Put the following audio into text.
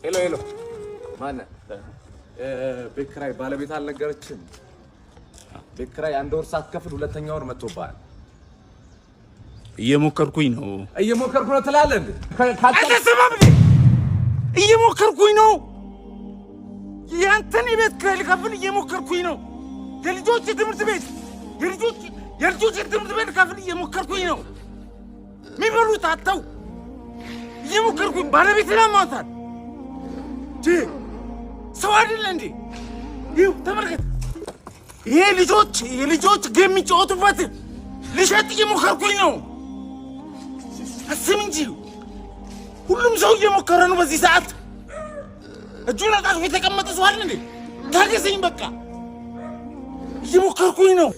ሄሎ ማን ቤት ኪራይ ባለቤት አልነገረችም? ቤት ኪራይ አንድ ወር ሳትከፍል ሁለተኛ ወር መጥቶብሃል። እየሞከርኩኝ ነው ትላለህ እንዴ? አትሰማም እንዴ? እየሞከርኩኝ ነው። ያንተን የቤት ኪራይ ልከፍል እየሞከርኩኝ ነው። የልጆች ትምህርት ቤት ልከፍል እየሞከርኩኝ ነው። የሚበሉት አጥተው እየሞከርኩኝ ባለቤትን አሟታል። ሰው አይደለ እንዴ? ይኸው ተመልከት። ይሄ የልጆች ጌም የሚጫወቱበት ልሸጥ እየሞከርኩኝ ነው። አስብ እንጂ ሁሉም ሰው እየሞከረ ነው በዚህ ሰዓት። እጁን አጣጥፎ የተቀመጠ ሰው አይደል እንዴ? ታገሰኝ በቃ። እየሞከርኩኝ ነው።